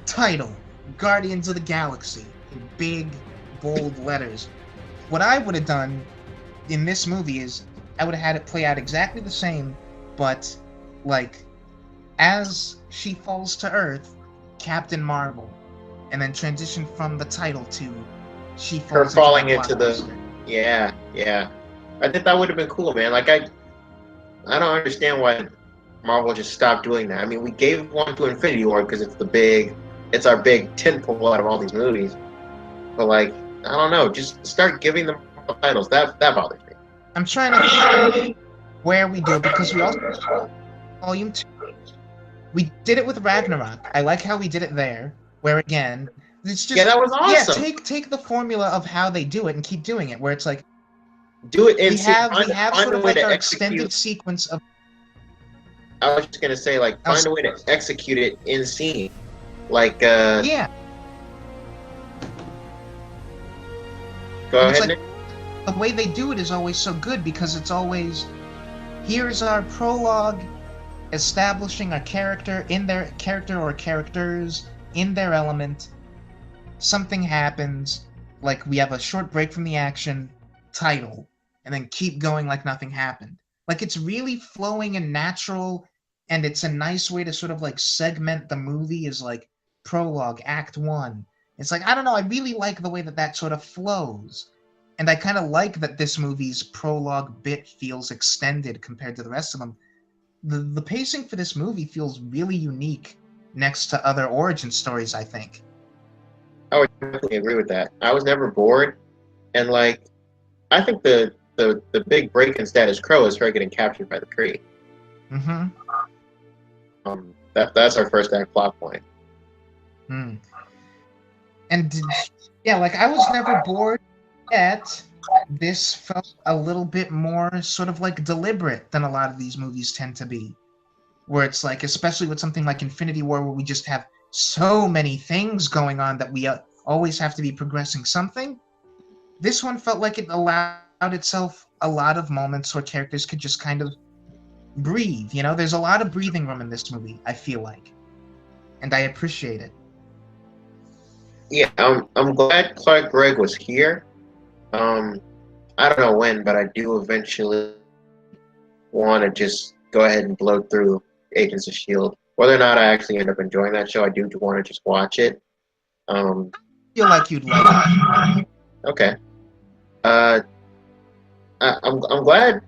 D: title, Guardians of the Galaxy, in big, bold letters. What I would have done in this movie is I would have had it play out exactly the same, but like as she falls to Earth, Captain Marvel, and then transition from the title to she falls
E: Her falling
D: into
E: into the
D: blockbuster.
E: yeah. I think that would have been cool, man. Like I don't understand why Marvel just stopped doing that. I mean, we gave one to Infinity War because it's our big tentpole out of all these movies. But like, I don't know, just start giving them titles. That bothers me.
D: I'm trying to think where we do it because we also Volume 2. We did it with Ragnarok. I like how we did it there, where again, it's just
E: Yeah, that was awesome.
D: Yeah, take the formula of how they do it and keep doing it, where it's like
E: Do it and
D: we have
E: find
D: sort
E: a
D: of
E: way
D: like
E: to
D: our
E: execute.
D: extended sequence of
E: I was just gonna say, like, find a way to execute it in scene. Like,
D: yeah.
E: go
D: It's
E: ahead,
D: like-
E: Nick.
D: The way they do it is always so good because it's always here's our prologue establishing our character in their character or characters in their element. Something happens, like we have a short break from the action, title, and then keep going like nothing happened. Like it's really flowing and natural and it's a nice way to sort of like segment the movie as like prologue, act one. It's like, I don't know, I really like the way that that sort of flows. And I kind of like that this movie's prologue bit feels extended compared to the rest of them. The pacing for this movie feels really unique next to other origin stories, I think.
E: I would definitely agree with that. I was never bored, and like, I think the big break in status quo is her getting captured by the Kree.
D: Mm-hmm.
E: That's our first act plot point.
D: Mm. And yeah, like I was never bored, yet this felt a little bit more sort of like deliberate than a lot of these movies tend to be. Where it's like, especially with something like Infinity War, where we just have so many things going on that we always have to be progressing something. This one felt like it allowed itself a lot of moments where characters could just kind of breathe. You know, there's a lot of breathing room in this movie, I feel like. And I appreciate it.
E: Yeah, I'm glad Clark Gregg was here. I don't know when, but I do eventually want to just go ahead and blow through Agents of S.H.I.E.L.D. Whether or not I actually end up enjoying that show, I do want to just watch it.
D: I feel like you'd like it.
E: Okay. I'm glad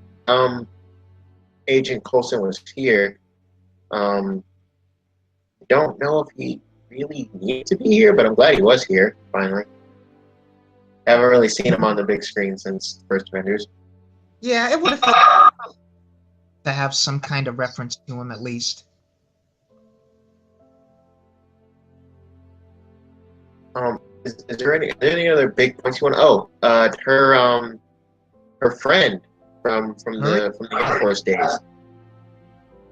E: Agent Coulson was here. Don't know if he really needed to be here, but I'm glad he was here finally. Haven't really seen him on the big screen since First Avengers.
D: Yeah, it would have felt to have some kind of reference to him at least.
E: Is there any other big points you want? Her friend from the Air Force days.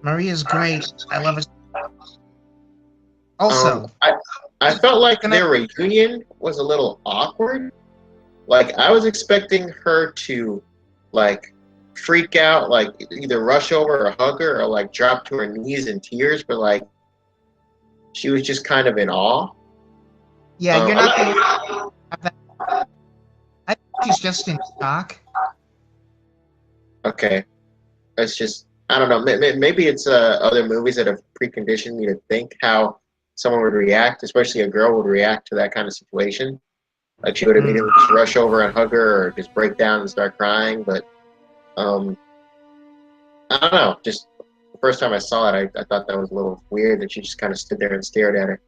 D: Maria's great. I love her. Also,
E: I felt like their reunion was a little awkward. Like, I was expecting her to, like, freak out, like, either rush over or hug her or, like, drop to her knees in tears, but, like, she was just kind of in awe.
D: Yeah, you're not going to have that. I think she's just in shock.
E: Okay. It's just, I don't know, maybe it's other movies that have preconditioned me to think how someone would react, especially a girl would react to that kind of situation. Like, she would immediately just rush over and hug her or just break down and start crying. But, I don't know. Just the first time I saw it, I thought that was a little weird that she just kind of stood there and stared at her.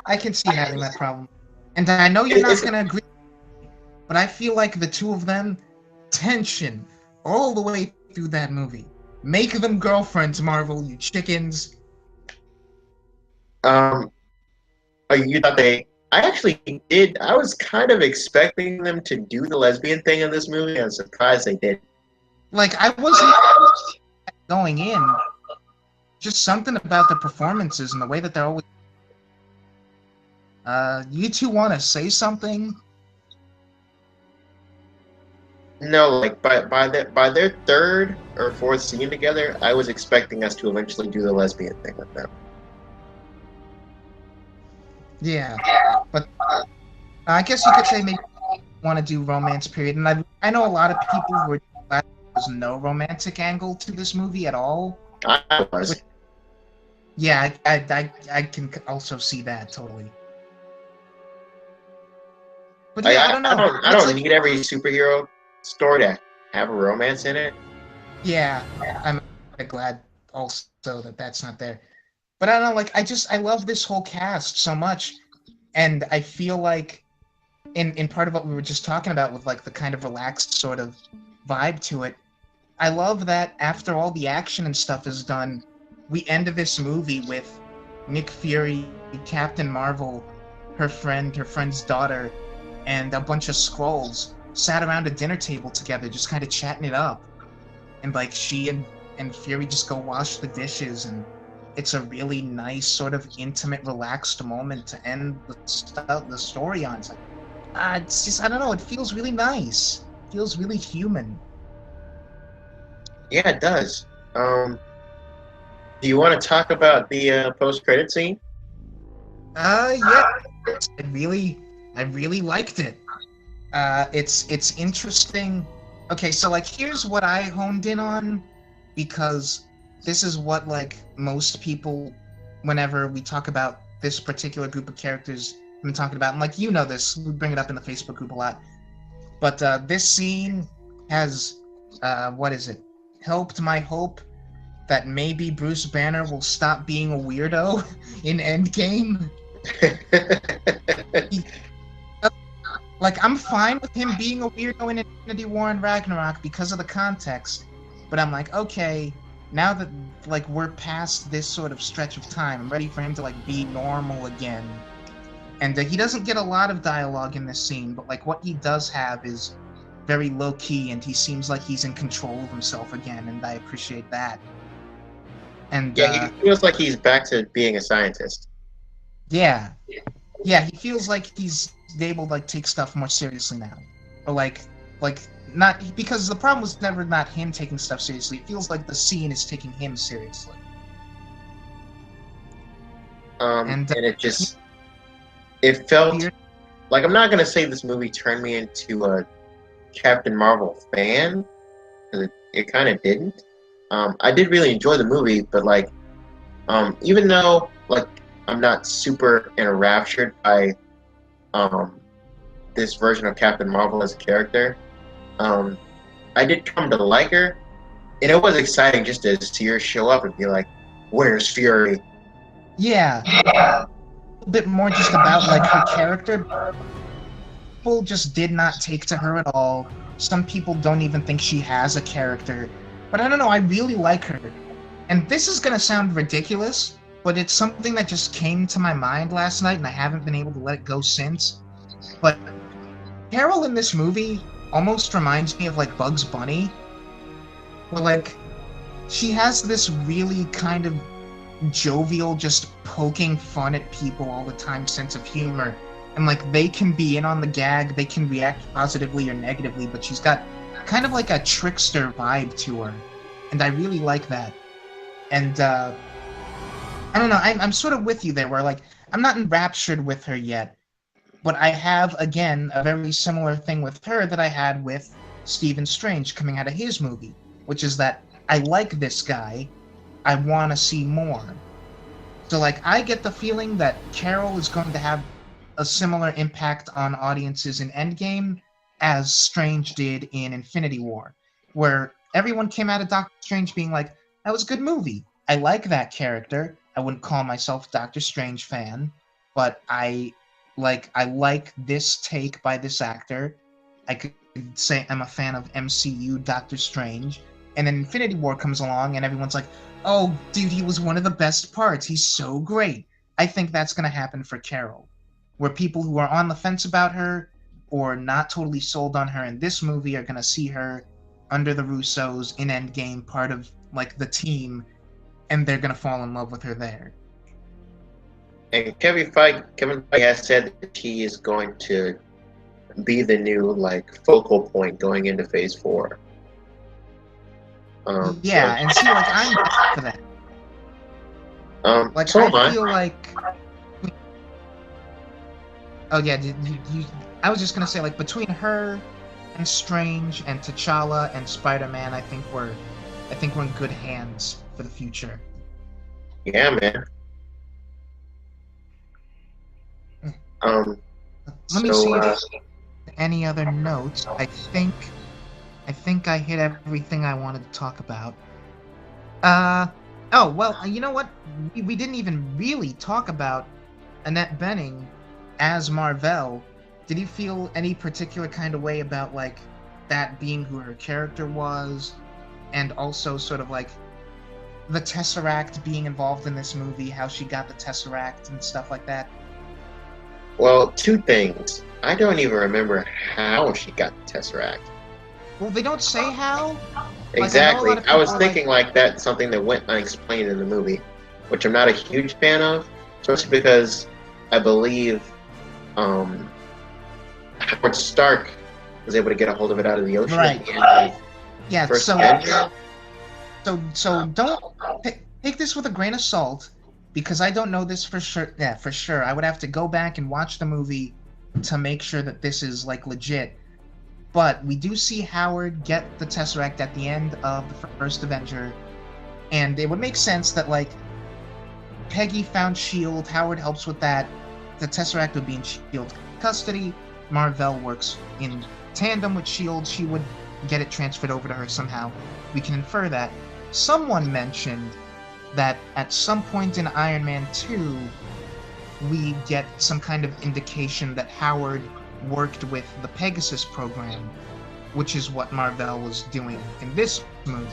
D: I can see having that problem. And I know you're not going to agree, but I feel like the two of them, tension all the way through that movie. Make them girlfriends, Marvel, you chickens.
E: You thought I actually did. I was kind of expecting them to do the lesbian thing in this movie. I'm surprised they did.
D: Like, I wasn't going in. Just something about the performances and the way that they're always... you two want to say something?
E: No, like, by their third or fourth scene together, I was expecting us to eventually do the lesbian thing with them.
D: Yeah, but I guess you could say maybe want to do romance period, and I know a lot of people who were glad there was no romantic angle to this movie at all.
E: I was.
D: Yeah, I can also see that totally. But yeah, I don't know.
E: I don't need every superhero story to have a romance in it.
D: Yeah, I'm glad also that that's not there. But I don't know, like, I love this whole cast so much, and I feel like in part of what we were just talking about with, like, the kind of relaxed sort of vibe to it, I love that after all the action and stuff is done, we end this movie with Nick Fury, Captain Marvel, her friend's daughter, and a bunch of Skrulls sat around a dinner table together just kind of chatting it up. And, like, she and Fury just go wash the dishes, and it's a really nice, sort of intimate, relaxed moment to end the story on. It's like, it's just, I don't know, it feels really nice. It feels really human.
E: Yeah, it does. Do you want to talk about the post-credit scene?
D: Yeah. I really liked it. It's interesting Okay, so like here's what I honed in on, because this is what like most people, whenever we talk about this particular group of characters, have been talking about, and like you know this, we bring it up in the Facebook group a lot. But this scene has, what is it? Helped my hope that maybe Bruce Banner will stop being a weirdo in Endgame. He- like, I'm fine with him being a weirdo in Infinity War and Ragnarok because of the context, but I'm like, okay, now that like we're past this sort of stretch of time, I'm ready for him to like be normal again. And he doesn't get a lot of dialogue in this scene, but like what he does have is very low key, and he seems like he's in control of himself again, and I appreciate that. And
E: Yeah, he feels like he's back to being a scientist.
D: yeah, he feels like he's able to like take stuff more seriously now, or like not, because the problem was never not him taking stuff seriously. It feels like the scene is taking him seriously.
E: And it felt like, I'm not gonna say this movie turned me into a Captain Marvel fan, because it kind of didn't. I did really enjoy the movie, but like, even though like I'm not super enraptured by this version of Captain Marvel as a character, I did come to like her, and it was exciting just to see her show up and be like, "Where's Fury?"
D: Yeah, a little bit more just about like her character. People just did not take to her at all. Some people don't even think she has a character. But I don't know, I really like her. And this is gonna sound ridiculous, but it's something that just came to my mind last night, and I haven't been able to let it go since. But Carol in this movie almost reminds me of like Bugs Bunny. Where like, she has this really kind of jovial, just poking fun at people all the time sense of humor. And like, they can be in on the gag, they can react positively or negatively, but she's got kind of like a trickster vibe to her, and I really like that. And I don't know, I'm sort of with you there, where like I'm not enraptured with her yet, but I have again a very similar thing with her that I had with Stephen Strange coming out of his movie, which is that I like this guy, I want to see more. So like, I get the feeling that Carol is going to have a similar impact on audiences in Endgame as Strange did in Infinity War, where everyone came out of Doctor Strange being like, that was a good movie. I like that character. I wouldn't call myself a Doctor Strange fan, but I like this take by this actor. I could say I'm a fan of MCU Doctor Strange. And then Infinity War comes along and everyone's like, oh, dude, he was one of the best parts. He's so great. I think that's going to happen for Carol, where people who are on the fence about her or not totally sold on her in this movie are going to see her under the Russos in Endgame, part of like the team, and they're going to fall in love with her there.
E: And Kevin Feige has said that he is going to be the new like focal point going into Phase 4.
D: Yeah, and see, like, I'm down for that. Like,
E: so
D: I feel like... Oh, yeah, I was just gonna say, like, between her and Strange and T'Challa and Spider-Man, I think we're in good hands for the future.
E: Yeah, man.
D: Let me see if any other notes. I think I hit everything I wanted to talk about. Oh, well, you know what? We didn't even really talk about Annette Bening as Marvel. Did you feel any particular kind of way about, like, that being who her character was? And also sort of, like, the Tesseract being involved in this movie, how she got the Tesseract and stuff like that?
E: Well, two things. I don't even remember how she got the Tesseract.
D: Well, they don't say how.
E: Exactly.
D: Like,
E: I was thinking like that's something that went unexplained in the movie, which I'm not a huge fan of, especially because I believe Howard Stark was able to get a hold of it out of the ocean.
D: Right.
E: At the end of
D: Yeah.
E: first
D: So
E: Avengers.
D: don't take this with a grain of salt, because I don't know this for sure. Yeah, for sure. I would have to go back and watch the movie to make sure that this is like legit. But we do see Howard get the Tesseract at the end of the first Avenger, and it would make sense that, like, Peggy found S.H.I.E.L.D., Howard helps with that, the Tesseract would be in S.H.I.E.L.D. custody, Mar-Vell works in tandem with S.H.I.E.L.D., she would get it transferred over to her somehow. We can infer that. Someone mentioned that at some point in Iron Man 2, we get some kind of indication that Howard worked with the Pegasus program, which is what Mar-Vell was doing in this movie.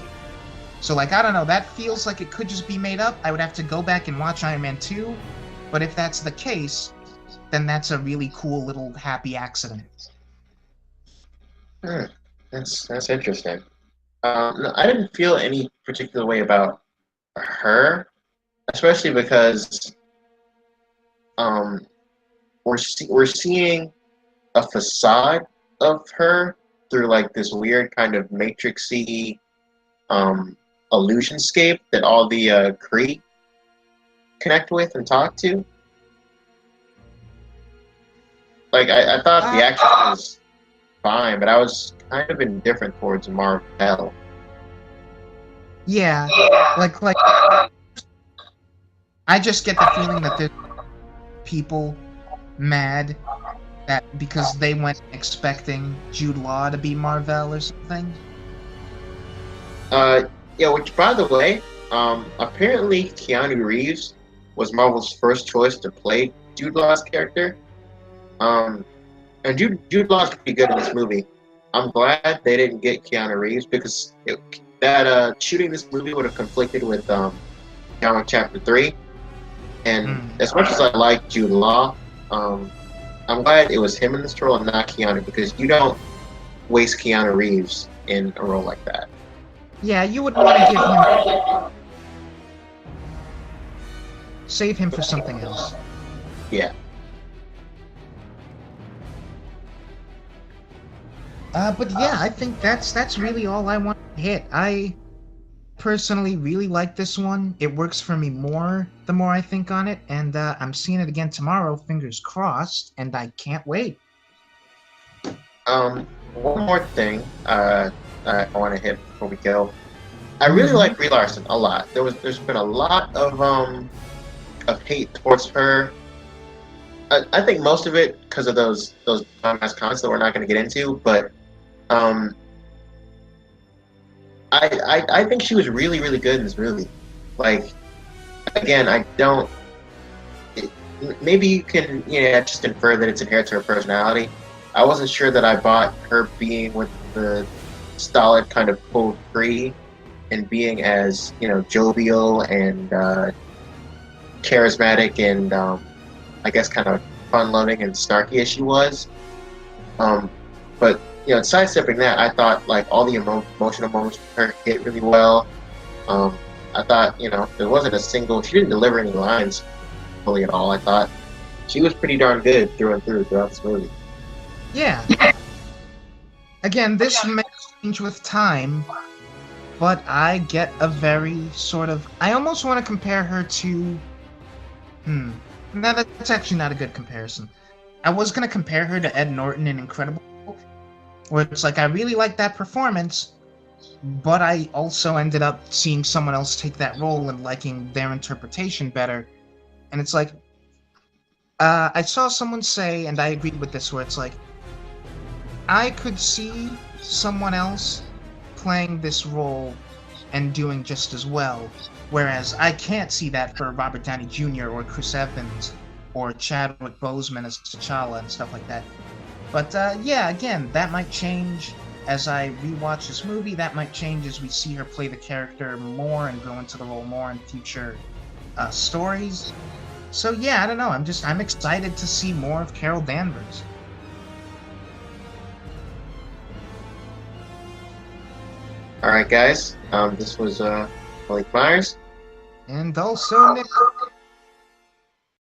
D: So, like, I don't know, that feels like it could just be made up. I would have to go back and watch Iron Man 2, but if that's the case, then that's a really cool little happy accident.
E: That's interesting. No, I didn't feel any particular way about her, especially because we're seeing a facade of her through, like, this weird kind of matrixy illusionscape that all the Kree connect with and talk to. Like, I thought the action was fine, but I was kind of indifferent towards Mar-Vell.
D: Yeah, like I just get the feeling that there's people mad that because they went expecting Jude Law to be Mar-Vell or something.
E: Yeah, which, by the way, apparently Keanu Reeves was Marvel's first choice to play Jude Law's character. And Jude Law's pretty good in this movie. I'm glad they didn't get Keanu Reeves because shooting this movie would have conflicted with John Wick Chapter 3. And as much as I like Jude Law, I'm glad it was him in this role and not Keanu, because you don't waste Keanu Reeves in a role like that.
D: Yeah, you would want to give him... Save him for something else.
E: Yeah.
D: But yeah, I think that's really all I want to hit. I personally really like this one. It works for me more the more I think on it, and I'm seeing it again tomorrow, fingers crossed, and I can't wait.
E: One more thing I want to hit before we go. I really like Brie Larson a lot. There's been a lot of hate towards her. I think most of it because of those dumbass comments that we're not going to get into, but I think she was really, really good in this movie. Like, again, maybe you can just infer that it's inherent to her personality. I wasn't sure that I bought her being with the stolid kind of cold Kree and being as jovial and charismatic and I guess kind of fun-loving and snarky as she was. But sidestepping that, I thought like all the emotional moments with her hit really well. I thought there wasn't a single. She didn't deliver any lines fully at all. I thought she was pretty darn good through and through throughout this movie.
D: Yeah. Again, this may change with time, but I get a very sort of... I almost want to compare her to... No, that's actually not a good comparison. I was going to compare her to Ed Norton in Incredible, where it's like, I really like that performance, but I also ended up seeing someone else take that role and liking their interpretation better. And it's like, I saw someone say, and I agreed with this, where it's like, I could see someone else playing this role and doing just as well, whereas I can't see that for Robert Downey Jr. or Chris Evans or Chadwick Boseman as T'Challa and stuff like that. But yeah, again, that might change as I rewatch this movie. That might change as we see her play the character more and grow into the role more in future stories. So yeah, I don't know. I'm excited to see more of Carol Danvers.
E: All right, guys. This was Malik Myers.
D: And also Nick.